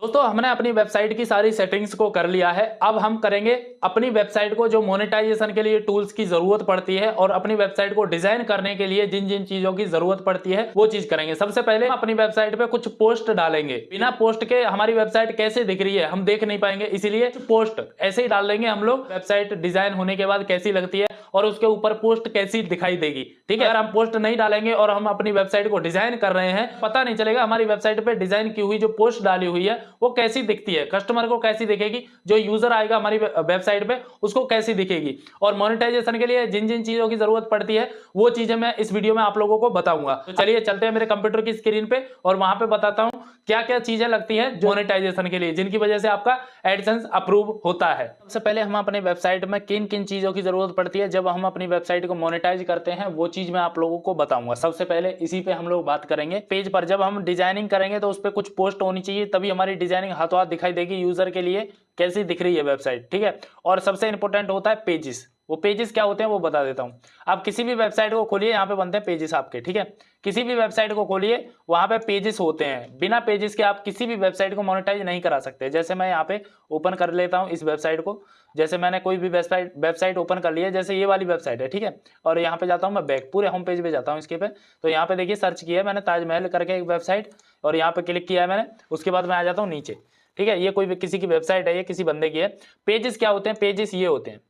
दोस्तों हमने अपनी वेबसाइट की सारी सेटिंग्स को कर लिया है। अब हम करेंगे अपनी वेबसाइट को जो मोनेटाइजेशन के लिए टूल्स की जरूरत पड़ती है और अपनी वेबसाइट को डिजाइन करने के लिए जिन जिन चीजों की जरूरत पड़ती है वो चीज करेंगे। सबसे पहले हम अपनी वेबसाइट पे कुछ पोस्ट डालेंगे। बिना पोस्ट के हमारी वेबसाइट कैसे दिख रही है हम देख नहीं पाएंगे, इसीलिए पोस्ट ऐसे ही डाल देंगे हम लोग। वेबसाइट डिजाइन होने के बाद कैसी लगती है और उसके ऊपर पोस्ट कैसी दिखाई देगी, ठीक है। अगर हम पोस्ट नहीं डालेंगे और हम अपनी वेबसाइट को डिजाइन कर रहे हैं, पता नहीं चलेगा हमारी वेबसाइट पे डिजाइन की हुई जो पोस्ट डाली हुई है वो कैसी दिखती है, कस्टमर को कैसी दिखेगी, जो यूजर आएगा हमारी वेबसाइट पे उसको कैसी दिखेगी। और मोनेटाइजेशन के लिए जिन जिन चीजों की जरूरत पड़ती है वो चीजें मैं इस वीडियो में आप लोगों को बताऊंगा। तो चलिए चलते हैं मेरे कंप्यूटर की स्क्रीन पे और वहां पे बताता हूं क्या क्या चीजें लगती है मोनेटाइजेशन के लिए, जिनकी वजह से आपका एडसेंस अप्रूव होता है। सबसे पहले हम अपने वेबसाइट में किन किन चीजों की जरूरत पड़ती है जब हम अपनी वेबसाइट को मोनेटाइज करते हैं, वो चीज मैं आप लोगों को बताऊंगा। सबसे पहले इसी पे हम लोग बात करेंगे। पेज पर जब हम डिजाइनिंग करेंगे तो उस पर कुछ पोस्ट होनी चाहिए, तभी हमारी डिजाइनिंग हाथों हाथ दिखाई देगी यूजर के लिए कैसी दिख रही है वेबसाइट, ठीक है। और सबसे इंपॉर्टेंट होता है पेजेस। वो पेजेस क्या होते हैं वो बता देता हूं। आप किसी भी वेबसाइट को खोलिए, यहाँ पे बनते हैं पेजेस आपके, ठीक है। किसी भी वेबसाइट को खोलिए वहां पे पेजेस होते हैं। बिना पेजेस के आप किसी भी वेबसाइट को मोनेटाइज नहीं करा सकते। जैसे मैं यहाँ पे ओपन कर लेता हूँ इस वेबसाइट को। जैसे मैंने कोई भी वेबसाइट ओपन कर लिया, जैसे ये वाली वेबसाइट है, ठीक है। और यहाँ पे जाता हूँ मैं बैक, पूरे होम पेज पे जाता हूँ इसके पे। तो यहाँ पे देखिए सर्च किया मैंने ताजमहल करके एक वेबसाइट, और यहाँ पे क्लिक किया है मैंने। उसके बाद मैं आ जाता हूँ नीचे, ठीक है। ये कोई किसी की वेबसाइट है, ये किसी बंदे की है। पेजेस क्या होते हैं, पेजेस ये होते हैं,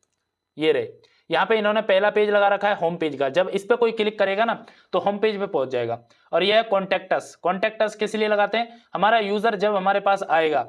ये रहे। यहाँ पे इन्होंने पहला पेज लगा रखा है होम पेज का। जब इस पे कोई क्लिक करेगा ना तो होम पेज पे पहुंच जाएगा। और ये है कॉन्टेक्ट अस। कॉन्टेक्ट अस किस लिए लगाते हैं, हमारा यूजर जब हमारे पास आएगा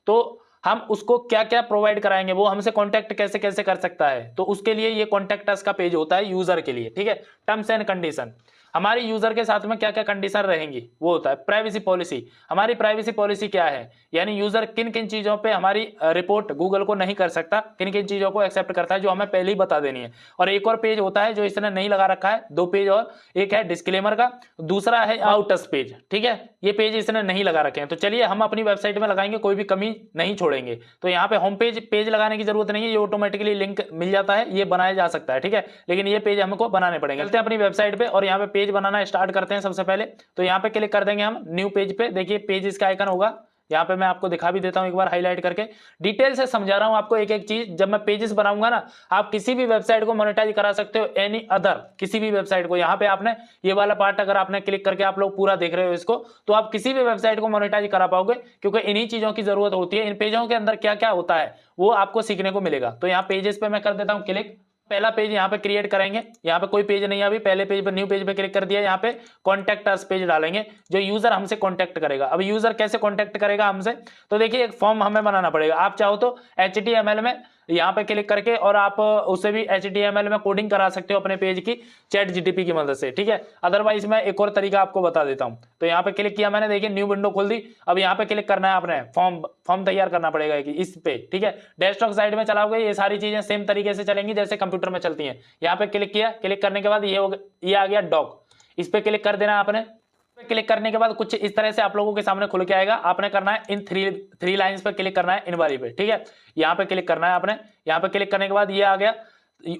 तो हम उसको क्या क्या प्रोवाइड कराएंगे, वो हमसे कॉन्टेक्ट कैसे कैसे कर सकता है, तो उसके लिए ये कॉन्टेक्ट अस का पेज होता है यूजर के लिए, ठीक है। टर्म्स एंड कंडीशन, हमारी यूजर के साथ में क्या क्या कंडीशन रहेंगी वो होता है। प्राइवेसी पॉलिसी, हमारी प्राइवेसी पॉलिसी क्या है, यानी यूजर किन किन चीजों पे हमारी रिपोर्ट गूगल को नहीं कर सकता, किन किन चीजों को एक्सेप्ट करता है, जो हमें पहले ही बता देनी है। और एक और पेज होता है जो इसने नहीं लगा रखा है, दो पेज, और एक है डिस्क्लेमर का, दूसरा है अबाउट अस पेज, ठीक है। ये पेज इसने नहीं लगा रखे हैं। तो चलिए हम अपनी वेबसाइट में लगाएंगे, कोई भी कमी नहीं छोड़ेंगे। तो यहाँ पे होम पेज लगाने की जरूरत नहीं है, ये ऑटोमेटिकली लिंक मिल जाता है, ये बनाया जा सकता है, ठीक है। लेकिन ये पेज हमको बनाने पड़ेंगे। चलते हैं अपनी वेबसाइट पे और यहाँ पे पेज बनाना स्टार्ट करते हैं। सबसे पहले तो यहाँ पे क्लिक कर देंगे हम न्यू पेज पे। देखिए पेज इसका आइकन होगा, यहाँ पे मैं आपको दिखा भी देता हूं एक बार हाईलाइट करके। डिटेल से समझा रहा हूं आपको एक एक चीज। जब मैं पेजेस बनाऊंगा ना, आप किसी भी वेबसाइट को मोनेटाइज करा सकते हो, एनी अदर किसी भी वेबसाइट को। यहाँ पे आपने ये वाला पार्ट अगर आपने क्लिक करके आप लोग पूरा देख रहे हो इसको, तो आप किसी भी वेबसाइट को मोनेटाइज करा पाओगे, क्योंकि इन्हीं चीजों की जरूरत होती है। इन पेजों के अंदर क्या क्या होता है वो आपको सीखने को मिलेगा। तो यहाँ पेजेस पे मैं कर देता हूँ क्लिक। पहला पेज यहाँ पे क्रिएट करेंगे। यहाँ पे कोई पेज नहीं है अभी, पहले पेज पे न्यू पेज पे क्लिक कर दिया। यहाँ पे कॉन्टेक्ट अस पेज डालेंगे, जो यूजर हमसे कॉन्टेक्ट करेगा। अब यूजर कैसे कॉन्टेक्ट करेगा हमसे, तो देखिए एक फॉर्म हमें बनाना पड़ेगा। आप चाहो तो HTML में यहाँ पे क्लिक करके और आप उसे भी HTML में कोडिंग करा सकते हो अपने पेज की चैट जीटीपी की मदद से, ठीक है। अदरवाइज मैं एक और तरीका आपको बता देता हूँ। तो यहाँ पे क्लिक किया मैंने, देखिए न्यू विंडो खोल दी। अब यहाँ पे क्लिक करना है आपने, फॉर्म तैयार करना पड़ेगा इस पे, ठीक है। डेस्कटॉप साइड में चलाओगे ये सारी चीजें सेम तरीके से चलेंगी जैसे कंप्यूटर में चलती हैं। यहाँ पे क्लिक किया, क्लिक करने के बाद ये आ गया डॉक, इस पे क्लिक कर देना आपने। क्लिक करने के बाद कुछ इस तरह से आप लोगों के सामने खुल के आएगा। आपने करना है इन थ्री लाइंस पे क्लिक करना है, इन वाली पे, ठीक है। यहाँ पे क्लिक करना है आपने। यहाँ पे क्लिक करने के बाद ये आ गया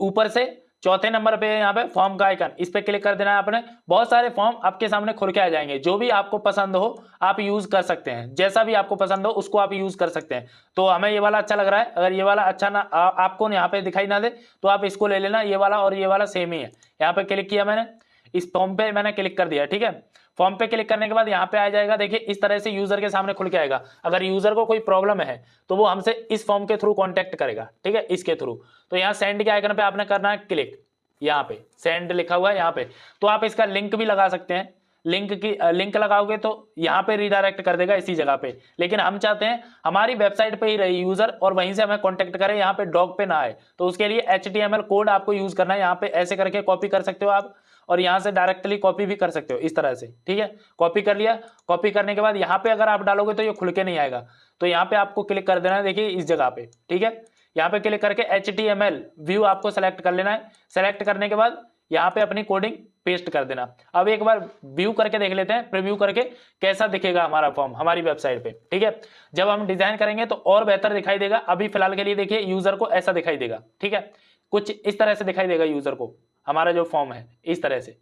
ऊपर से चौथे नंबर पे यहाँ पे फॉर्म का आइकन, इस पे क्लिक कर देना है आपने। बहुत सारे फॉर्म आपके सामने खुल के आ जाएंगे, जो भी आपको पसंद हो आप यूज कर सकते हैं। जैसा भी आपको पसंद हो उसको आप यूज कर सकते हैं। तो हमें ये वाला अच्छा लग रहा है। अगर ये वाला अच्छा ना आपको यहाँ पे दिखाई ना दे तो आप इसको ले लेना, ये वाला और ये वाला सेम ही है। यहाँ पे क्लिक किया मैंने, इस फॉर्म पे मैंने क्लिक कर दिया, ठीक है। फॉर्म पे क्लिक करने के बाद यहाँ पे आ जाएगा, देखिए इस तरह से यूजर के सामने खुल के आएगा। अगर यूजर को कोई प्रॉब्लम है तो वो हमसे इस फॉर्म के थ्रू कांटेक्ट करेगा, ठीक है, इसके थ्रू। तो यहाँ सेंड के आइकन पे आपने करना है क्लिक, यहाँ पे सेंड लिखा हुआ है यहाँ पे। तो आप इसका लिंक भी लगा सकते हैं। लिंक लगाओगे तो यहाँ पे रिडायरेक्ट कर देगा इसी जगह पे। लेकिन हम चाहते हैं हमारी वेबसाइट पे ही रहे यूजर और वहीं से हमें कांटेक्ट करे, यहाँ पे डॉक पे ना आए। तो उसके लिए HTML कोड आपको यूज करना है। यहाँ पे ऐसे करके कॉपी कर सकते हो आप, और यहाँ से डायरेक्टली कॉपी भी कर सकते हो इस तरह से, ठीक है। कॉपी कर लिया। कॉपी करने के बाद यहाँ पे अगर आप डालोगे तो ये खुल के नहीं आएगा। तो यहाँ पे आपको क्लिक कर देना है, देखिए इस जगह पे, ठीक है। यहाँ पे क्लिक करके HTML व्यू आपको सेलेक्ट कर लेना है। सेलेक्ट करने के बाद यहाँ पे अपनी कोडिंग पेस्ट कर देना। अब एक बार व्यू करके देख लेते हैं, प्रीव्यू करके कैसा दिखेगा हमारा फॉर्म हमारी वेबसाइट पे, ठीक है। जब हम डिजाइन करेंगे तो और बेहतर दिखाई देगा। अभी फिलहाल के लिए देखिए यूजर को ऐसा दिखाई देगा, ठीक है। कुछ इस तरह से दिखाई देगा यूजर को हमारा जो फॉर्म है, इस तरह से।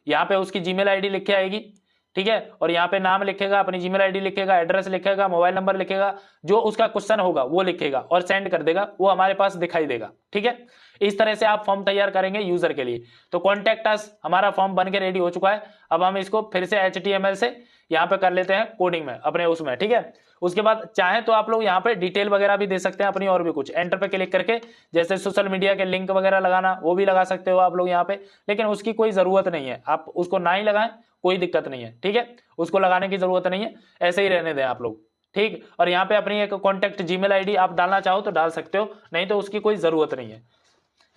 यहाँ पे उसकी जीमेल ID लिख के आएगी, ठीक है। और यहाँ पे नाम लिखेगा, अपनी जीमेल आईडी लिखेगा, एड्रेस लिखेगा, मोबाइल नंबर लिखेगा, जो उसका क्वेश्चन होगा वो लिखेगा और सेंड कर देगा, वो हमारे पास दिखाई देगा। ठीक है, इस तरह से आप फॉर्म तैयार करेंगे यूजर के लिए। तो कॉन्टैक्ट अस, हमारा फॉर्म बन के रेडी हो चुका है। अब हम इसको फिर से HTML से यहाँ पे कर लेते हैं कोडिंग में अपने उसमें। ठीक है, उसके बाद चाहें तो आप लोग यहाँ पे डिटेल वगैरह भी दे सकते हैं अपनी, और भी कुछ एंटर पे क्लिक करके, जैसे सोशल मीडिया के लिंक वगैरह लगाना वो भी लगा सकते हो आप लोग यहाँ पे, लेकिन उसकी कोई जरूरत नहीं है, आप उसको ना ही लगाएं, कोई दिक्कत नहीं है। ठीक है, उसको लगाने की जरूरत नहीं है, ऐसे ही रहने दें आप लोग। ठीक, और यहाँ पे अपनी एक कॉन्टैक्ट जीमेल आईडी आप डालना चाहो तो डाल सकते हो, नहीं तो उसकी कोई जरूरत नहीं है।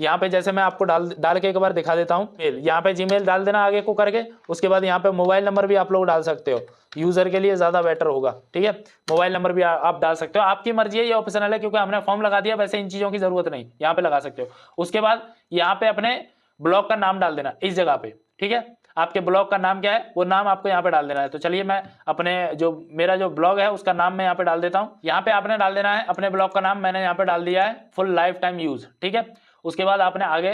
यहाँ पे जैसे मैं आपको डाल के एक बार दिखा देता हूँ, यहाँ पे जीमेल डाल देना आगे को करके, उसके बाद यहाँ पे मोबाइल नंबर भी आप लोग डाल सकते हो, यूजर के लिए ज्यादा बेटर होगा। ठीक है, मोबाइल नंबर भी आप डाल सकते हो, आपकी मर्जी है, ये ऑप्शनल है, क्योंकि हमने फॉर्म लगा दिया, वैसे इन चीजों की जरूरत नहीं, यहाँ पे लगा सकते हो। उसके बाद यहाँ पे अपने ब्लॉग का नाम डाल देना इस जगह पे। ठीक है, आपके ब्लॉग का नाम क्या है वो नाम आपको यहाँ पे डाल देना है। तो चलिए मैं अपने जो मेरा जो ब्लॉग है उसका नाम मैं यहाँ पे डाल देता हूँ। यहाँ पे आपने डाल देना है अपने ब्लॉग का नाम, मैंने यहाँ पे डाल दिया है फुल लाइफ टाइम यूज। ठीक है, उसके बाद आपने आगे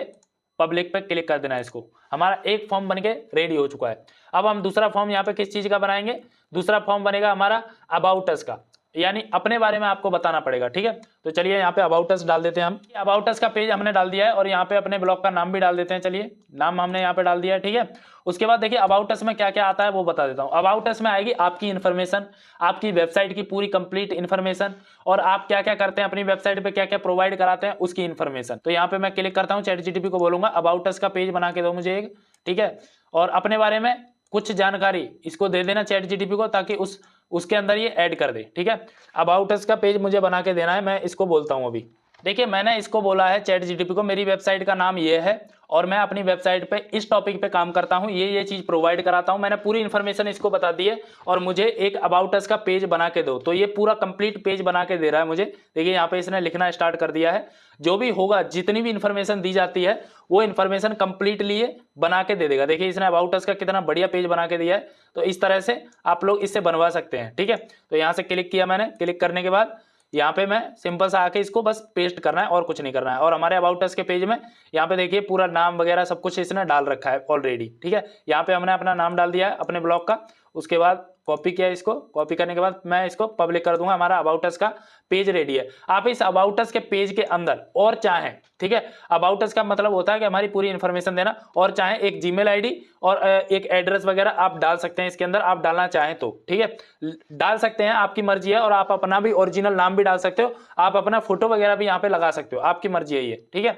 पब्लिक पे क्लिक कर देना है। इसको हमारा एक फॉर्म बनके रेडी हो चुका है। अब हम दूसरा फॉर्म यहाँ पे किस चीज का बनाएंगे, दूसरा फॉर्म बनेगा हमारा अबाउट अस का, यानी अपने बारे में आपको बताना पड़ेगा। ठीक है, तो चलिए यहाँ पे अबाउट अस डाल देते हैं हम। अबाउट अस का पेज हमने डाल दिया है, और यहाँ पे अपने ब्लॉग का नाम भी डाल देते हैं। चलिए, नाम हमने यहाँ पे डाल दिया है। ठीक है, उसके बाद देखिए अबाउट अस में क्या क्या आता है वो बता देता हूँ। अबाउट अस में आएगी आपकी इन्फॉर्मेशन, आपकी वेबसाइट की पूरी कंप्लीट इन्फॉर्मेशन, और आप क्या क्या करते हैं अपनी वेबसाइट पे, क्या क्या प्रोवाइड कराते हैं उसकी इन्फॉर्मेशन। तो यहाँ पे मैं क्लिक करता हूँ, ChatGPT को बोलूंगा अबाउट अस का पेज बना के दो मुझे एक। ठीक है, और अपने बारे में कुछ जानकारी इसको दे देना ChatGPT को, ताकि उसके अंदर ये ऐड कर दे। ठीक है, अबाउट अस का पेज मुझे बना के देना है, मैं इसको बोलता हूँ अभी। देखिए मैंने इसको बोला है ChatGPT को, मेरी वेबसाइट का नाम ये है और मैं अपनी वेबसाइट पे इस टॉपिक पे काम करता हूँ, ये चीज प्रोवाइड कराता हूँ। मैंने पूरी इन्फॉर्मेशन इसको बता दी है, और मुझे एक अबाउट अस का पेज बना के दो। तो ये पूरा कंप्लीट पेज बना के दे रहा है मुझे। देखिए यहाँ पे इसने लिखना स्टार्ट कर दिया है, जो भी होगा जितनी भी इन्फॉर्मेशन दी जाती है वो इन्फॉर्मेशन कंप्लीटली ये बना के दे देगा। देखिए इसने अबाउट अस का कितना बढ़िया पेज बना के दिया है। तो इस तरह से आप लोग इससे बनवा सकते हैं। ठीक है, तो यहाँ से क्लिक किया मैंने, क्लिक करने के बाद यहाँ पे मैं सिंपल सा आके इसको बस पेस्ट करना है और कुछ नहीं करना है। और हमारे अबाउट अस के पेज में यहाँ पे देखिए पूरा नाम वगैरह सब कुछ इसने डाल रखा है ऑलरेडी। ठीक है, यहाँ पे हमने अपना नाम डाल दिया है अपने ब्लॉग का। उसके बाद कॉपी किया, इसको कॉपी करने के बाद मैं इसको पब्लिक कर दूंगा। हमारा अबाउट अस का पेज रेडी है। आप इस अबाउट अस के पेज के अंदर और चाहें, ठीक है, अबाउट अस का मतलब होता है कि हमारी पूरी इंफॉर्मेशन देना, और चाहें एक जीमेल आईडी और एक एड्रेस वगैरह आप डाल सकते हैं इसके अंदर, आप डालना चाहें तो। ठीक है, डाल सकते हैं, आपकी मर्जी है। और आप अपना भी ओरिजिनल नाम भी डाल सकते हो, आप अपना फोटो वगैरह भी यहाँ पे लगा सकते हो, आपकी मर्जी है ये। ठीक है,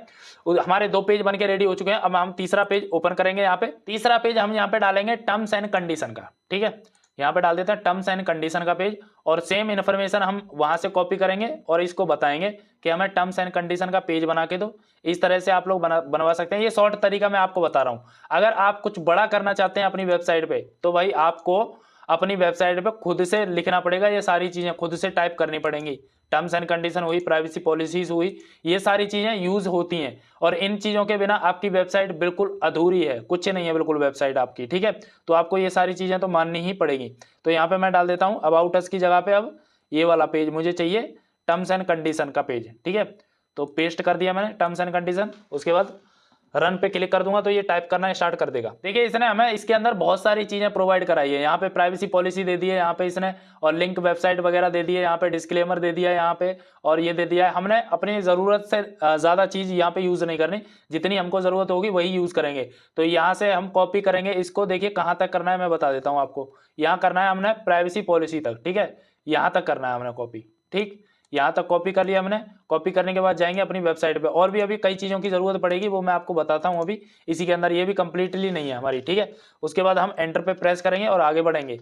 हमारे 2 पेज बन के रेडी हो चुके हैं। अब हम तीसरा पेज ओपन करेंगे। यहाँ पे तीसरा पेज हम यहाँ पे डालेंगे टर्म्स एंड कंडीशन का। ठीक है, यहाँ पे डाल देते हैं टर्म्स एंड कंडीशन का पेज, और सेम इन्फॉर्मेशन हम वहां से कॉपी करेंगे और इसको बताएंगे कि हमें टर्म्स एंड कंडीशन का पेज बना के दो। इस तरह से आप लोग बनवा सकते हैं। ये शॉर्ट तरीका मैं आपको बता रहा हूँ। अगर आप कुछ बड़ा करना चाहते हैं अपनी वेबसाइट पे, तो भाई आपको अपनी वेबसाइट पे खुद से लिखना पड़ेगा, ये सारी चीजें खुद से टाइप करनी पड़ेंगी। टर्म्स एंड कंडीशन हुई, प्राइवेसी पॉलिसीज हुई, ये सारी चीजें यूज होती हैं, और इन चीजों के बिना आपकी वेबसाइट बिल्कुल अधूरी है, कुछ नहीं है बिल्कुल वेबसाइट आपकी। ठीक है, तो आपको ये सारी चीजें तो माननी ही पड़ेगी। तो यहाँ पे मैं डाल देता हूँ अबाउट अस की जगह पे अब ये वाला पेज मुझे चाहिए, टर्म्स एंड कंडीशन का पेज। ठीक है, तो पेस्ट कर दिया मैंने टर्म्स एंड कंडीशन। उसके बाद रन पे क्लिक कर दूंगा तो ये टाइप करना स्टार्ट कर देगा। देखिए इसने हमें इसके अंदर बहुत सारी चीजें प्रोवाइड कराई है। यहाँ पे प्राइवेसी पॉलिसी दे दी है यहाँ पे इसने, और लिंक वेबसाइट वगैरह दे दी है, यहाँ पे डिस्क्लेमर दे दिया है यहाँ पे, और ये दे दिया है। हमने अपनी जरूरत से ज्यादा चीज यहाँ पे यूज नहीं करनी, जितनी हमको जरूरत होगी वही यूज करेंगे। तो यहाँ से हम कॉपी करेंगे इसको। देखिए कहाँ तक करना है मैं बता देता हूँ आपको। यहाँ करना है हमने प्राइवेसी पॉलिसी तक। ठीक है, यहाँ तक करना है हमने कॉपी। ठीक, यहाँ तक कॉपी कर लिया हमने। कॉपी करने के बाद जाएंगे अपनी वेबसाइट पे, और भी अभी कई चीज़ों की ज़रूरत पड़ेगी, वो मैं आपको बताता हूँ अभी इसी के अंदर। ये भी कंप्लीटली नहीं है हमारी। ठीक है, उसके बाद हम एंटर पे प्रेस करेंगे और आगे बढ़ेंगे।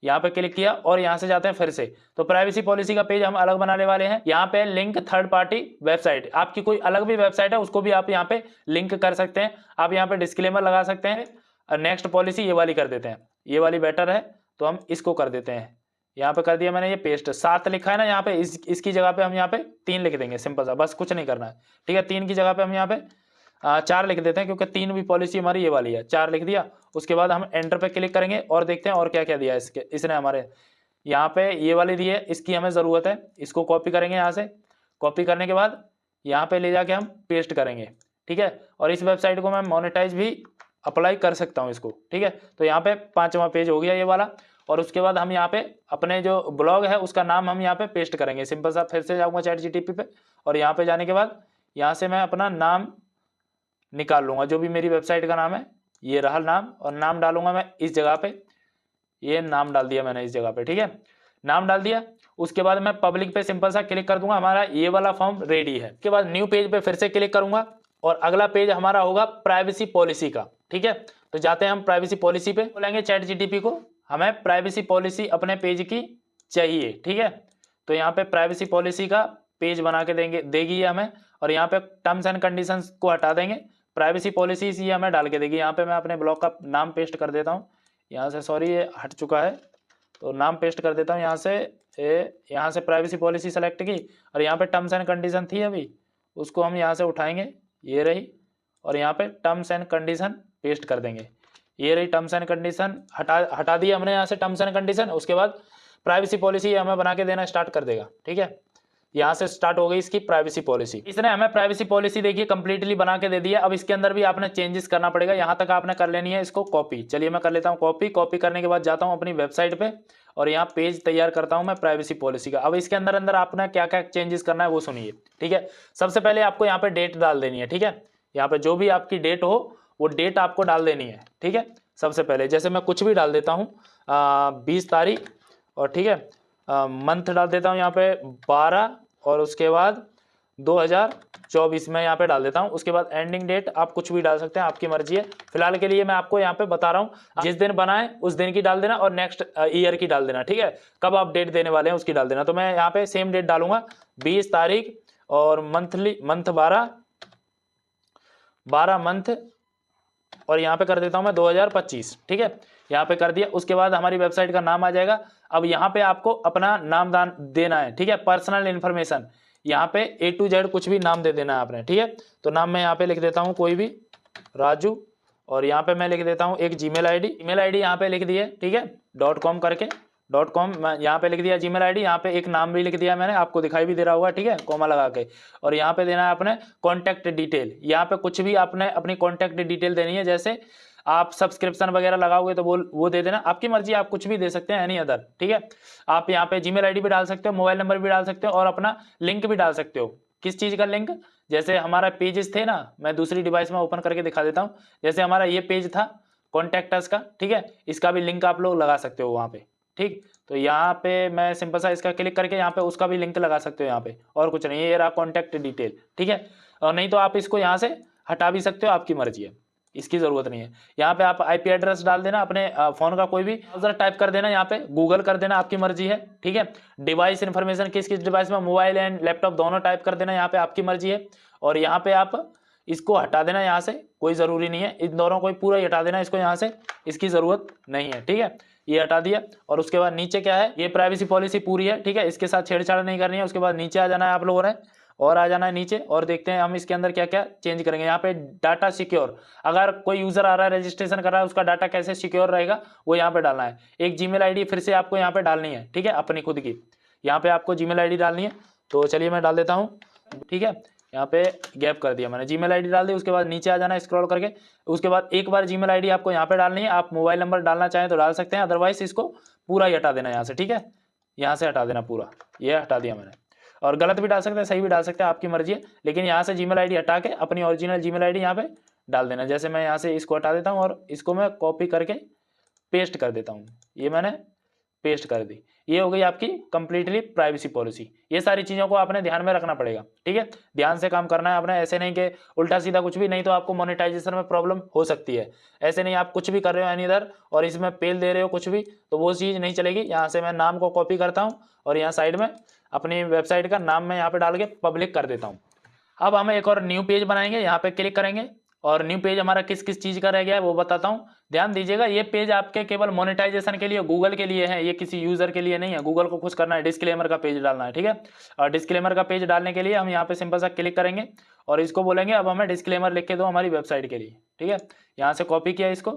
यहाँ पे क्लिक किया और यहाँ से जाते हैं फिर से। तो प्राइवेसी पॉलिसी का पेज हम अलग बनाने वाले हैं। यहाँ पे लिंक थर्ड पार्टी वेबसाइट, आपकी कोई अलग भी वेबसाइट है उसको भी आप यहाँ पे लिंक कर सकते हैं। आप यहाँ पे डिस्क्लेमर लगा सकते हैं। नेक्स्ट पॉलिसी ये वाली कर देते हैं, ये वाली बेटर है, तो हम इसको कर देते हैं। यहाँ पे कर दिया मैंने, ये पेस्ट 7 लिखा है ना यहाँ पे, इसकी जगह पे हम यहाँ पे 3 लिख देंगे, सिंपल सा, बस कुछ नहीं करना है। ठीक है, 3 की जगह पे हम यहाँ पे 4 लिख देते हैं, क्योंकि 3 भी पॉलिसी हमारी ये वाली है। 4 लिख दिया। उसके बाद हम एंटर पे क्लिक करेंगे और देखते हैं और क्या क्या दिया है इसने हमारे। यहाँ पे ये वाली दी है, इसकी हमें ज़रूरत है, इसको कॉपी करेंगे यहाँ से। कॉपी करने के बाद यहाँ पे ले जाके हम पेस्ट करेंगे। ठीक है, और इस वेबसाइट को मैं मोनेटाइज भी अप्लाई कर सकता हूँ इसको, ठीक है। तो यहाँ पे 5वां पेज हो गया ये वाला। और उसके बाद हम यहाँ पे अपने जो ब्लॉग है उसका नाम हम यहाँ पे पेस्ट करेंगे। सिंपल सा फिर से जाऊँगा ChatGPT पे, और यहाँ पे जाने के बाद यहाँ से मैं अपना नाम निकाल लूँगा, जो भी मेरी वेबसाइट का नाम है ये रहा नाम, और नाम डालूंगा मैं इस जगह पे। ये नाम डाल दिया मैंने इस जगह पे, ठीक है, नाम डाल दिया। उसके बाद मैं पब्लिक पे सिंपल सा क्लिक कर दूंगा, हमारा ये वाला फॉर्म रेडी है। उसके बाद न्यू पेज पे फिर से क्लिक करूंगा, और अगला पेज हमारा होगा प्राइवेसी पॉलिसी का, ठीक है। तो जाते हैं हम प्राइवेसी पॉलिसी पे, बोलेंगे ChatGPT को हमें प्राइवेसी पॉलिसी अपने पेज की चाहिए, ठीक है। तो यहाँ पे प्राइवेसी पॉलिसी का पेज बना के देगी ये हमें, और यहाँ पे टर्म्स एंड कंडीशंस को हटा देंगे, प्राइवेसी पॉलिसीज ये हमें डाल के देगी। यहाँ पे मैं अपने ब्लॉग का नाम पेस्ट कर देता हूँ यहाँ से, सॉरी ये हट चुका है, तो नाम पेस्ट कर देता हूँ यहाँ से प्राइवेसी पॉलिसी सेलेक्ट की, और यहाँ पे टर्म्स एंड कंडीशन थी अभी, उसको हम यहाँ से उठाएंगे, ये रही, और यहाँ पे टर्म्स एंड कंडीशन पेस्ट कर देंगे, ये रही टर्म्स एंड कंडीशन। हटा दिया हमने यहाँ से टर्म्स एंड कंडीशन। उसके बाद प्राइवेसी पॉलिसी हमें बना के देना स्टार्ट कर देगा, ठीक है। यहाँ से स्टार्ट हो गई इसकी प्राइवेसी पॉलिसी। इसने हमें प्राइवेसी पॉलिसी देखिए कंप्लीटली बना के दे दी है। अब इसके अंदर भी आपने चेंजेस करना पड़ेगा, यहाँ तक आपने कर लेनी है इसको कॉपी। चलिए मैं कर लेता हूँ कॉपी करने के बाद जाता हूँ अपनी वेबसाइट पे, और यहाँ पेज तैयार करता हूँ मैं प्राइवेसी पॉलिसी का। अब इसके अंदर आपने क्या क्या चेंजेस करना है वो सुनिए, ठीक है। सबसे पहले आपको यहाँ पे डेट डाल देनी है, ठीक है। यहाँ पे जो भी आपकी डेट हो वो डेट आपको डाल देनी है, ठीक है। सबसे पहले जैसे मैं कुछ भी डाल देता हूँ 20 तारीख, और ठीक है मंथ डाल देता हूँ यहाँ पे 12, और उसके बाद 2024 में यहाँ पे डाल देता हूँ। उसके बाद एंडिंग डेट आप कुछ भी डाल सकते हैं, आपकी मर्जी है। फिलहाल के लिए मैं आपको यहाँ पे बता रहा हूँ, जिस दिन बनाए उस दिन की डाल देना, और नेक्स्ट ईयर की डाल देना, ठीक है। कब आप डेट देने वाले हैं उसकी डाल देना। तो मैं यहाँ पे सेम डेट डालूंगा 20 तारीख, और मंथ 12 मंथ, और यहाँ पे कर देता हूँ मैं 2025, ठीक है। यहाँ पे कर दिया। उसके बाद हमारी वेबसाइट का नाम आ जाएगा। अब यहाँ पे आपको अपना नाम देना है, ठीक है, पर्सनल इन्फॉर्मेशन। यहाँ पे A to Z कुछ भी नाम दे देना है आपने, ठीक है। तो नाम मैं यहाँ पे लिख देता हूँ कोई भी राजू, और यहाँ पे मैं लिख देता हूँ एक ईमेल आईडी यहाँ पे लिख दिए, ठीक है, .com करके .com यहाँ पे लिख दिया जीमेल आईडी। यहाँ पे एक नाम भी लिख दिया मैंने, आपको दिखाई भी दे रहा होगा, ठीक है, कोमा लगा के। और यहाँ पे देना है अपने कॉन्टैक्ट डिटेल। यहाँ पे कुछ भी आपने अपनी कॉन्टैक्ट डिटेल देनी है, जैसे आप सब्सक्रिप्शन वगैरह लगाओगे तो वो दे देना, आपकी मर्जी, आप कुछ भी दे सकते हैं, एनी अदर, ठीक है। आप यहाँ पे जीमेल आईडी भी डाल सकते हो, मोबाइल नंबर भी डाल सकते हो, और अपना लिंक भी डाल सकते हो। किस चीज़ का लिंक? जैसे हमारा पेजेस थे ना, मैं दूसरी डिवाइस में ओपन करके दिखा देता हूँ। जैसे हमारा ये पेज था कॉन्टैक्ट का, ठीक है, इसका भी लिंक आप लोग लगा सकते हो वहाँ पे, ठीक। तो यहाँ पे मैं सिंपल सा इसका क्लिक करके यहाँ पे उसका भी लिंक लगा सकते हो यहाँ पे, और कुछ नहीं, ये रहा कॉन्टैक्ट डिटेल, ठीक है। और नहीं तो आप इसको यहाँ से हटा भी सकते हो, आपकी मर्जी है, इसकी जरूरत नहीं है। यहाँ पे आप IP एड्रेस डाल देना अपने फोन का, कोई भी ब्राउजर टाइप कर देना, यहाँ पे गूगल कर देना, आपकी मर्जी है, ठीक है। डिवाइस इन्फॉर्मेशन किस किस डिवाइस में, मोबाइल एंड लैपटॉप दोनों टाइप कर देना यहाँ पे, आपकी मर्जी है। और यहाँ पे आप इसको हटा देना यहाँ से, कोई ज़रूरी नहीं है, इन दोनों को पूरा ही हटा देना इसको यहाँ से, इसकी ज़रूरत नहीं है, ठीक है। ये हटा दिया। और उसके बाद नीचे क्या है, ये प्राइवेसी पॉलिसी पूरी है, ठीक है, इसके साथ छेड़छाड़ नहीं करनी है। उसके बाद नीचे आ जाना है आप लोगों ने, और आ जाना है नीचे, और देखते हैं हम इसके अंदर क्या क्या चेंज करेंगे। यहाँ पे डाटा सिक्योर, अगर कोई यूजर आ रहा है रजिस्ट्रेशन कर रहा है, उसका डाटा कैसे सिक्योर रहेगा वो यहाँ पे डालना है। एक जीमेल आईडी फिर से आपको यहाँ पे डालनी है, ठीक है, अपनी खुद की, यहाँ पे आपको जीमेल आईडी डालनी है। तो चलिए मैं डाल देता हूँ, ठीक है, यहाँ पे गैप कर दिया मैंने, जीमेल आईडी डाल दी। उसके बाद नीचे आ जाना है स्क्रॉल करके। उसके बाद एक बार जीमेल आईडी आपको यहाँ पे डालनी है, आप मोबाइल नंबर डालना चाहें तो डाल सकते हैं, अदरवाइज इसको पूरा ही हटा देना यहाँ से, ठीक है, यहाँ से हटा देना पूरा, ये हटा दिया मैंने। और गलत भी डाल सकते हैं, सही भी डाल सकते हैं, आपकी मर्जी है, लेकिन यहाँ से जीमेल आईडी हटा के अपनी ओरिजिनल जीमेल आईडी यहाँ पे डाल देना। जैसे मैं यहाँ से इसको हटा देता हूँ, और इसको मैं कॉपी करके पेस्ट कर देता हूँ, ये मैंने पेस्ट कर दी। ये हो गई आपकी कंप्लीटली प्राइवेसी पॉलिसी। ये सारी चीज़ों को आपने ध्यान में रखना पड़ेगा, ठीक है, ध्यान से काम करना है आपने, ऐसे नहीं कि उल्टा सीधा कुछ भी, नहीं तो आपको मोनेटाइजेशन में प्रॉब्लम हो सकती है। ऐसे नहीं आप कुछ भी कर रहे हो एनी इधर और इसमें पेल दे रहे हो कुछ भी, तो वो चीज़ नहीं चलेगी। यहाँ से मैं नाम को कॉपी करता हूँ, और यहाँ साइड में अपनी वेबसाइट का नाम मैं यहाँ पे डाल के पब्लिक कर देता हूँ। अब हम एक और न्यू पेज बनाएंगे, यहाँ पे क्लिक करेंगे, और न्यू पेज हमारा किस किस चीज़ का रह गया है वो बताता हूँ। ध्यान दीजिएगा, ये पेज आपके केवल मोनेटाइजेशन के लिए, गूगल के लिए है, ये किसी यूजर के लिए नहीं है। गूगल को खुश करना है, डिस्क्लेमर का पेज डालना है, ठीक है। और डिस्क्लेमर का पेज डालने के लिए हम यहाँ पे सिंपल सा क्लिक करेंगे, और इसको बोलेंगे अब हमें डिस्क्लेमर लिख के दो हमारी वेबसाइट के लिए, ठीक है। यहाँ से कॉपी किया, इसको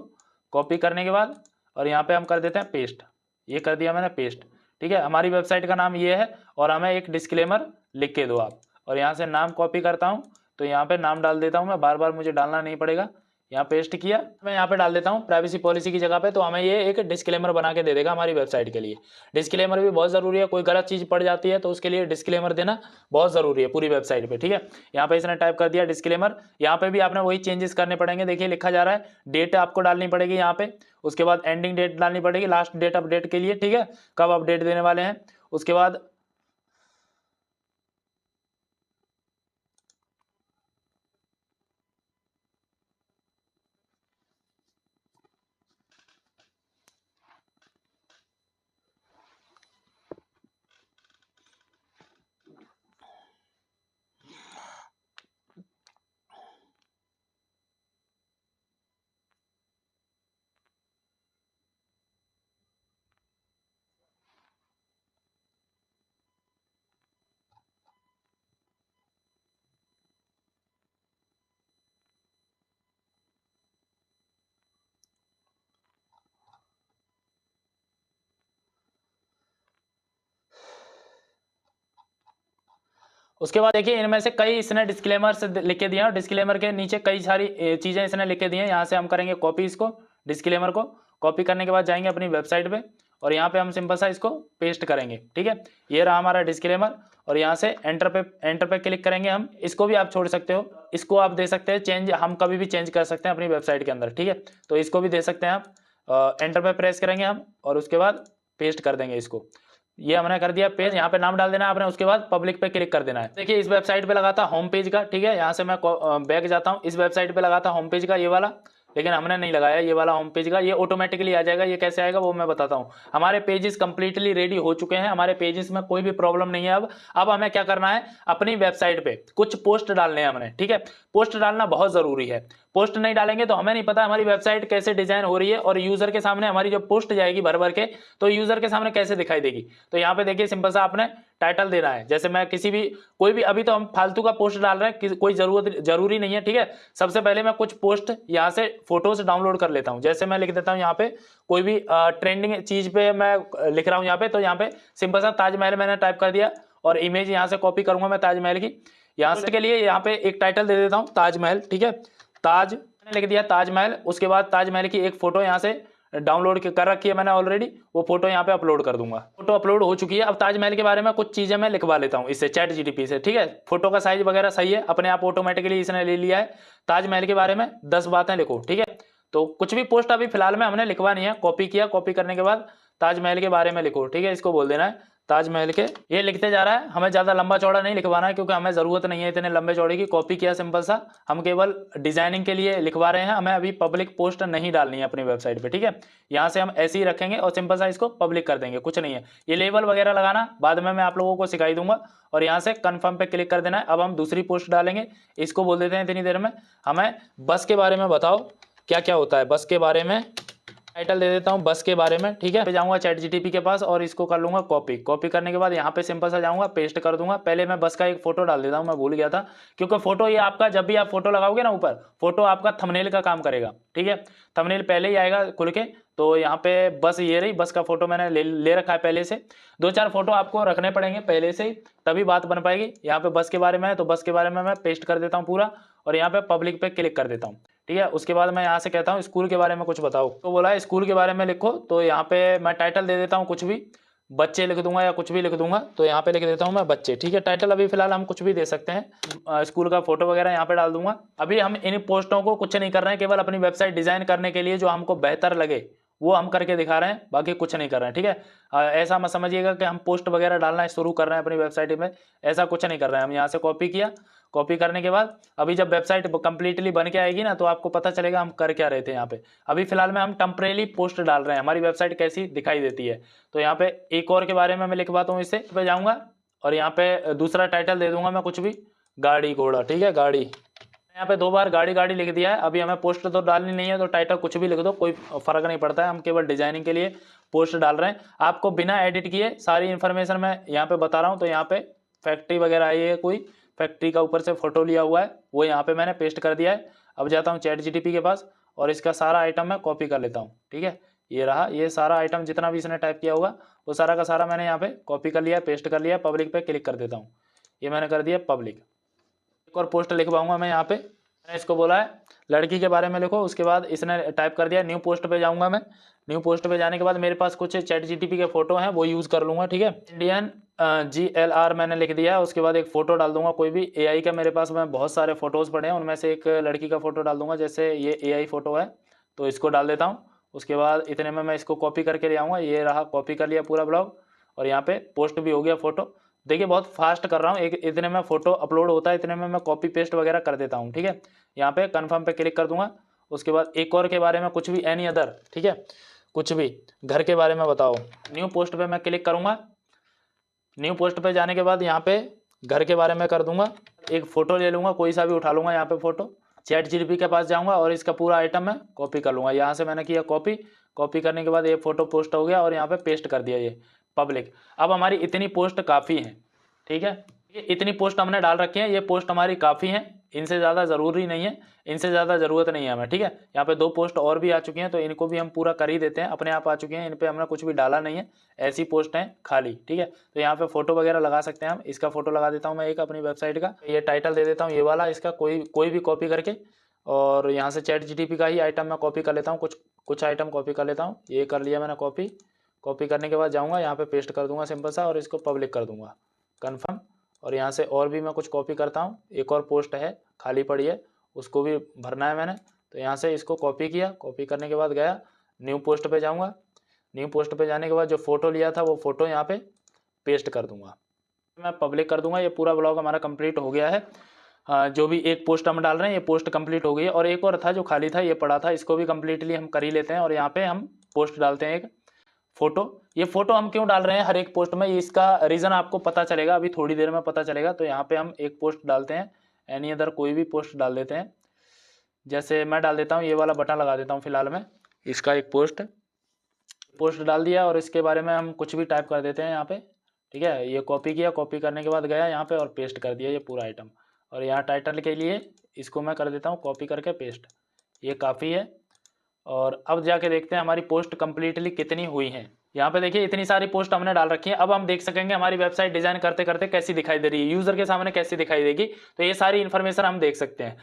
कॉपी करने के बाद और यहाँ पे हम कर देते हैं पेस्ट, ये कर दिया मैंने पेस्ट, ठीक है। हमारी वेबसाइट का नाम ये है, और हमें एक डिस्क्लेमर लिख के दो आप। और यहाँ से नाम कॉपी करता हूँ, तो यहाँ पे नाम डाल देता हूँ मैं, बार बार मुझे डालना नहीं पड़ेगा। यहाँ पेस्ट किया। मैं यहाँ पे डाल देता हूँ प्राइवेसी पॉलिसी की जगह पे, तो हमें ये एक डिस्क्लेमर बना के दे देगा हमारी वेबसाइट के लिए। डिस्क्लेमर भी बहुत ज़रूरी है, कोई गलत चीज़ पड़ जाती है तो उसके लिए डिस्क्लेमर देना बहुत ज़रूरी है पूरी वेबसाइट पे, ठीक है। यहाँ पे इसने टाइप कर दिया डिस्क्लेमर। यहाँ पे भी आपने वही चेंजेस करने पड़ेंगे। देखिए लिखा जा रहा है डेट आपको डालनी पड़ेगी यहाँ पे, उसके बाद एंडिंग डेट डालनी पड़ेगी, लास्ट डेट अपडेट के लिए, ठीक है, कब अपडेट देने वाले हैं। उसके बाद उसके बाद देखिए इनमें से कई इसने डिस्क्लेमर लिख के दिए हैं, और डिस्क्लेमर के नीचे कई सारी चीज़ें इसने लिख के दी हैं। यहाँ से हम करेंगे कॉपी, इसको डिस्क्लेमर को कॉपी करने के बाद जाएंगे अपनी वेबसाइट पे और यहाँ पे हम सिंपल सा इसको पेस्ट करेंगे, ठीक है। ये रहा हमारा डिस्क्लेमर, और यहाँ से एंटर पे क्लिक करेंगे हम। इसको भी आप छोड़ सकते हो, इसको आप दे सकते हैं चेंज, हम कभी भी चेंज कर सकते हैं अपनी वेबसाइट के अंदर, ठीक है। तो इसको भी दे सकते हैं आप। एंटर पे प्रेस करेंगे हम और उसके बाद पेस्ट कर देंगे इसको। ये हमने कर दिया पेज, यहाँ पे नाम डाल देना है आपने, उसके बाद पब्लिक पे क्लिक कर देना है। देखिए इस वेबसाइट पे लगा था होम पेज का, ठीक है। यहाँ से मैं बैक जाता हूँ, इस वेबसाइट पे लगा था होम पेज का ये वाला, लेकिन हमने नहीं लगाया ये वाला होम पेज का। ये ऑटोमेटिकली आ जाएगा। ये कैसे आएगा वो मैं बताता हूँ। हमारे पेजेस कंप्लीटली रेडी हो चुके हैं, हमारे पेजेस में कोई भी प्रॉब्लम नहीं है। अब हमें क्या करना है, अपनी वेबसाइट पे कुछ पोस्ट डालने हैं हमने, ठीक है। पोस्ट डालना बहुत जरूरी है। पोस्ट नहीं डालेंगे तो हमें नहीं पता हमारी वेबसाइट कैसे डिजाइन हो रही है, और यूजर के सामने हमारी जो पोस्ट जाएगी भर भर के, तो यूजर के सामने कैसे दिखाई देगी। तो यहाँ पे देखिए सिंपल सा आपने टाइटल देना है। जैसे मैं किसी भी कोई भी, अभी तो हम फालतू का पोस्ट डाल रहे हैं, कोई जरूरी नहीं है, ठीक है। सबसे पहले मैं कुछ पोस्ट यहाँ से फोटोज डाउनलोड कर लेता हूँ। जैसे मैं लिख देता हूँ यहाँ पे कोई भी ट्रेंडिंग चीज पे मैं लिख रहा हूँ यहाँ पे, तो यहाँ पे सिंपल सा ताजमहल मैंने टाइप कर दिया, और इमेज यहाँ से कॉपी करूंगा मैं ताजमहल की। यहाँ से के लिए यहाँ पे एक टाइटल दे देता हूँ ताजमहल, ठीक है। ताज मैंने लिख दिया ताजमहल। उसके बाद ताजमहल की एक फोटो यहाँ से डाउनलोड कर रखी है मैंने ऑलरेडी, वो फोटो यहाँ पे अपलोड कर दूंगा। फोटो अपलोड हो चुकी है। अब ताजमहल के बारे में कुछ चीजें मैं लिखवा लेता हूँ इससे चैट जीटीपी से, ठीक है। फोटो का साइज वगैरह सही है, अपने आप ऑटोमेटिकली इसने ले लिया है। ताजमहल के बारे में 10 बातें लिखो, ठीक है। तो कुछ भी पोस्ट अभी फिलहाल में हमने लिखवानी है। कॉपी किया, कॉपी करने के बाद ताजमहल के बारे में लिखो, ठीक है। इसको बोल देना है ताजमहल के। ये लिखते जा रहा है, हमें ज्यादा लंबा चौड़ा नहीं लिखवाना है, क्योंकि हमें जरूरत नहीं है इतने लंबे चौड़े की। कॉपी किया सिंपल सा, हम केवल डिजाइनिंग के लिए लिखवा रहे हैं, हमें अभी पब्लिक पोस्ट नहीं डालनी है अपनी वेबसाइट पे, ठीक है। यहाँ से हम ऐसे ही रखेंगे और सिंपल सा इसको पब्लिक कर देंगे, कुछ नहीं है। ये लेबल वगैरह लगाना बाद में मैं आप लोगों को सिखाई दूंगा। और यहाँ से कन्फर्म पे क्लिक कर देना है। अब हम दूसरी पोस्ट डालेंगे, इसको बोल देते हैं इतनी देर में हमें बस के बारे में बताओ क्या क्या होता है। बस के बारे में टाइटल दे देता हूँ बस के बारे में, ठीक है। पे जाऊंगा चैट जीटीपी के पास और इसको कर लूंगा कॉपी। कॉपी करने के बाद यहाँ पे सिंपल सा जाऊंगा, पेस्ट कर दूंगा। पहले मैं बस का एक फोटो डाल देता हूँ, मैं भूल गया था, क्योंकि फोटो ये आपका, जब भी आप फोटो लगाओगे ना ऊपर, फोटो आपका थंबनेल का काम करेगा, ठीक है। थंबनेल पहले ही आएगा खुल के। तो यहाँ पे बस ये रही, बस का फोटो मैंने ले रखा है पहले से। 2-4 फोटो आपको रखने पड़ेंगे पहले से ही, तभी बात बन पाएगी। यहाँ पे बस के बारे में है, तो बस के बारे में मैं पेस्ट कर देता हूँ पूरा, और यहाँ पे पब्लिक पे क्लिक कर देता हूँ, ठीक है। उसके बाद मैं यहाँ से कहता हूँ स्कूल के बारे में कुछ बताओ, तो बोला है स्कूल के बारे में लिखो। तो यहाँ पे मैं टाइटल दे देता हूँ कुछ भी, बच्चे लिख दूंगा या कुछ भी लिख दूंगा। तो यहाँ पे लिख देता हूँ मैं बच्चे, ठीक है। टाइटल अभी फिलहाल हम कुछ भी दे सकते हैं, स्कूल का फोटो वगैरह यहाँ पे डाल दूंगा। अभी हम इन पोस्टों को कुछ नहीं कर रहे हैं, केवल अपनी वेबसाइट डिजाइन करने के लिए जो हमको बेहतर लगे वो हम करके दिखा रहे हैं, बाकी कुछ नहीं कर रहे हैं, ठीक है। ऐसा मत समझिएगा कि हम पोस्ट वगैरह डालना शुरू कर रहे हैं अपनी वेबसाइट में, ऐसा कुछ नहीं कर रहे हैं हम। यहाँ से कॉपी किया, कॉपी करने के बाद अभी जब वेबसाइट कंप्लीटली बन के आएगी ना, तो आपको पता चलेगा हम कर क्या रहे थे यहाँ पे। अभी फिलहाल में हम टेम्परेरी पोस्ट डाल रहे हैं, हमारी वेबसाइट कैसी दिखाई देती है। तो यहाँ पे एक और के बारे में मैं लिखवाता हूँ, इससे पे जाऊँगा और यहाँ पे दूसरा टाइटल दे दूंगा मैं कुछ भी, गाड़ी घोड़ा, ठीक है। गाड़ी, यहाँ पे 2 बार गाड़ी गाड़ी लिख दिया है। अभी हमें पोस्ट तो डालनी नहीं है, तो टाइटल कुछ भी लिख दो, कोई फर्क नहीं पड़ता है। हम केवल डिजाइनिंग के लिए पोस्ट डाल रहे हैं, आपको बिना एडिट किए सारी इन्फॉर्मेशन मैं यहाँ पे बता रहा हूँ। तो यहाँ पे फैक्ट्री वगैरह आई है, कोई फैक्ट्री का ऊपर से फोटो लिया हुआ है, वो यहाँ पे मैंने पेस्ट कर दिया है। अब जाता हूँ चैट जीटीपी के पास और इसका सारा आइटम मैं कॉपी कर लेता हूँ, ठीक है। ये रहा, ये सारा आइटम जितना भी इसने टाइप किया होगा वो सारा का सारा मैंने यहाँ पे कॉपी कर लिया, पेस्ट कर लिया। पब्लिक पे क्लिक कर देता हूँ, ये मैंने कर दिया पब्लिक। एक और पोस्ट लिखवाऊंगा मैं यहाँ पे, मैंने इसको बोला है लड़की के बारे में लिखो, उसके बाद इसने टाइप कर दिया। न्यू पोस्ट पे जाऊंगा मैं। न्यू पोस्ट पे जाने के बाद मेरे पास कुछ चैट जीटीपी के फोटो हैं, वो यूज़ कर लूँगा। ठीक है, इंडियन GLR मैंने लिख दिया है। उसके बाद एक फ़ोटो डाल दूंगा कोई भी AI का, मेरे पास में बहुत सारे फ़ोटोज़ पड़े हैं, उनमें से एक लड़की का फ़ोटो डाल दूंगा। जैसे ये AI फ़ोटो है तो इसको डाल देता हूँ। उसके बाद इतने में मैं इसको कॉपी करके ले आऊँगा। ये रहा, कॉपी कर लिया पूरा ब्लॉग, और यहाँ पे पोस्ट भी हो गया फ़ोटो। देखिए बहुत फास्ट कर रहा हूँ, एक इतने में फ़ोटो अपलोड होता है, इतने में मैं कॉपी पेस्ट वगैरह कर देता हूँ। ठीक है, यहाँ पे कन्फर्म पे क्लिक कर दूंगा। उसके बाद एक और के बारे में कुछ भी, एनी अदर, ठीक है, कुछ भी घर के बारे में बताओ। न्यू पोस्ट पे मैं क्लिक करूँगा। न्यू पोस्ट पे जाने के बाद यहाँ पे घर के बारे में कर दूंगा। एक फ़ोटो ले लूँगा, कोई सा भी उठा लूँगा यहाँ पे फ़ोटो। चैट जीटीपी के पास जाऊँगा और इसका पूरा आइटम मैं कॉपी कर लूँगा। यहाँ से मैंने किया कॉपी। कॉपी करने के बाद ये फ़ोटो पोस्ट हो गया और यहाँ पे पेस्ट कर दिया ये पब्लिक। अब हमारी इतनी पोस्ट काफ़ी है। ठीक है, ये इतनी पोस्ट हमने डाल रखी है, ये पोस्ट हमारी काफ़ी है, इनसे ज़्यादा ज़रूरी नहीं है, इनसे ज़्यादा ज़रूरत नहीं है हमें। ठीक है, यहाँ पे 2 पोस्ट और भी आ चुकी हैं तो इनको भी हम पूरा कर ही देते हैं, अपने आप आ चुके हैं, इन पे हमने कुछ भी डाला नहीं है, ऐसी पोस्ट हैं खाली। ठीक है, तो यहाँ पे फोटो वगैरह लगा सकते हैं हम। इसका फोटो लगा देता हूँ मैं एक अपनी वेबसाइट का, ये टाइटल दे देता हूँ ये वाला, इसका कोई भी कॉपी करके, और यहाँ से चैट जीटीपी का ही आइटम मैं कॉपी कर लेता हूँ, कुछ आइटम कॉपी कर लेता हूँ। ये कर लिया मैंने कॉपी। कॉपी करने के बाद जाऊँगा यहाँ पे पेस्ट कर दूंगा सिंपल सा, और इसको पब्लिक कर दूंगा, कन्फर्म। और यहाँ से और भी मैं कुछ कॉपी करता हूँ, एक और पोस्ट है खाली पड़ी है, उसको भी भरना है मैंने, तो यहाँ से इसको कॉपी किया। कॉपी करने के बाद गया न्यू पोस्ट पे जाऊँगा। न्यू पोस्ट पे जाने के बाद जो फोटो लिया था वो फोटो यहाँ पे पेस्ट कर दूंगा, मैं पब्लिक कर दूंगा। ये पूरा ब्लॉग हमारा कंप्लीट हो गया है। जो भी एक पोस्ट हम डाल रहे हैं ये पोस्ट कंप्लीट हो गई है, और एक और था जो खाली था, ये पड़ा था, इसको भी कंप्लीटली हम कर ही लेते हैं। और यहाँ पे हम पोस्ट डालते हैं एक फोटो। ये फोटो हम क्यों डाल रहे हैं हर एक पोस्ट में, इसका रीज़न आपको पता चलेगा, अभी थोड़ी देर में पता चलेगा। तो यहाँ पे हम एक पोस्ट डालते हैं, एनी अदर कोई भी पोस्ट डाल देते हैं। जैसे मैं डाल देता हूँ, ये वाला बटन लगा देता हूँ फिलहाल में, इसका एक पोस्ट डाल दिया, और इसके बारे में हम कुछ भी टाइप कर देते हैं यहाँ पे। ठीक है, ये कॉपी किया, कॉपी करने के बाद गया यहाँ पे और पेस्ट कर दिया ये पूरा आइटम। और यहाँ टाइटल के लिए इसको मैं कर देता हूँ कॉपी करके पेस्ट, ये काफ़ी है। और अब जाके देखते हैं हमारी पोस्ट कंप्लीटली कितनी हुई हैं। यहाँ पे देखिए इतनी सारी पोस्ट हमने डाल रखी है। अब हम देख सकेंगे हमारी वेबसाइट डिजाइन करते करते कैसी दिखाई दे रही है, यूजर के सामने कैसी दिखाई देगी, तो ये सारी इन्फॉर्मेशन हम देख सकते हैं।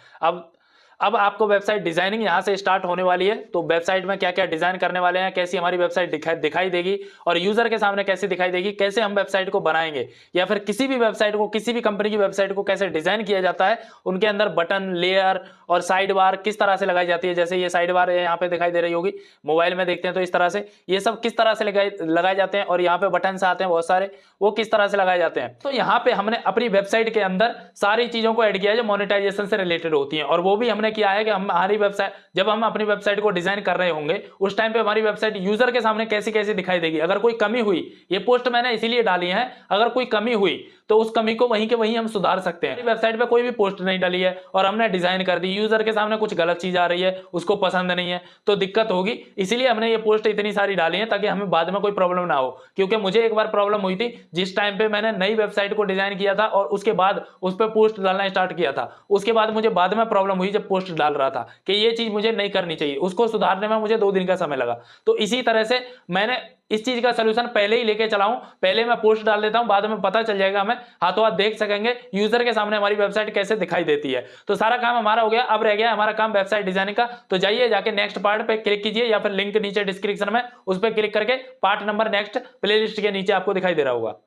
अब आपको वेबसाइट डिजाइनिंग यहाँ से स्टार्ट होने वाली है। तो वेबसाइट में क्या क्या डिजाइन करने वाले हैं, कैसी हमारी वेबसाइट दिखाई देगी, और यूजर के सामने कैसे दिखाई देगी, कैसे हम वेबसाइट को बनाएंगे, या फिर किसी भी वेबसाइट को, किसी भी कंपनी की वेबसाइट को कैसे डिजाइन किया जाता है, उनके अंदर बटन, लेयर और साइड बार किस तरह से लगाई जाती है। जैसे ये साइड बार यहाँ पे दिखाई दे रही होगी, मोबाइल में देखते हैं तो इस तरह से, ये सब किस तरह से लगाए जाते हैं। और यहाँ पे बटन आते हैं बहुत सारे, वो किस तरह से लगाए जाते हैं। तो यहाँ पे हमने अपनी वेबसाइट के अंदर सारी चीजों को ऐड किया है जो मोनेटाइजेशन से रिलेटेड होती हैं, और वो भी हमने किया है कि हमारी वेबसाइट, जब हम अपनी वेबसाइट को डिजाइन कर रहे होंगे उस टाइम पे हमारी वेबसाइट यूजर के सामने कैसी कैसी दिखाई देगी। अगर कोई कमी हुई, ये पोस्ट मैंने इसीलिए डाली है, अगर कोई कमी हुई तो उस कमी को वहीं के वहीं हम सुधार सकते हैं। वेबसाइट पे कोई भी पोस्ट नहीं डाली है और हमने डिजाइन कर दी, यूजर के सामने कुछ गलत चीज आ रही है, उसको पसंद नहीं है, तो दिक्कत होगी। इसीलिए हमने ये पोस्ट इतनी सारी डाली है ताकि हमें बाद में कोई प्रॉब्लम ना हो। क्योंकि मुझे एक बार प्रॉब्लम हुई थी, जिस टाइम पे मैंने नई वेबसाइट को डिजाइन किया था और उसके बाद उस पर पोस्ट डालना स्टार्ट किया था, उसके बाद मुझे बाद में प्रॉब्लम हुई जब पोस्ट डाल रहा था कि ये चीज मुझे नहीं करनी चाहिए, उसको सुधारने में मुझे 2 दिन का समय लगा। तो इसी तरह से मैंने इस चीज का सलूशन पहले ही लेके चला हूं, पहले मैं पोस्ट डाल देता हूं, बाद में पता चल जाएगा हमें, हाथों हाथ देख सकेंगे यूजर के सामने हमारी वेबसाइट कैसे दिखाई देती है। तो सारा काम हमारा हो गया। अब रह गया हमारा काम वेबसाइट डिजाइनिंग का। तो जाइए जाके नेक्स्ट पार्ट पे क्लिक कीजिए, या फिर लिंक नीचे डिस्क्रिप्शन में उस पर क्लिक करके पार्ट नंबर नेक्स्ट प्लेलिस्ट के नीचे आपको दिखाई दे रहा होगा।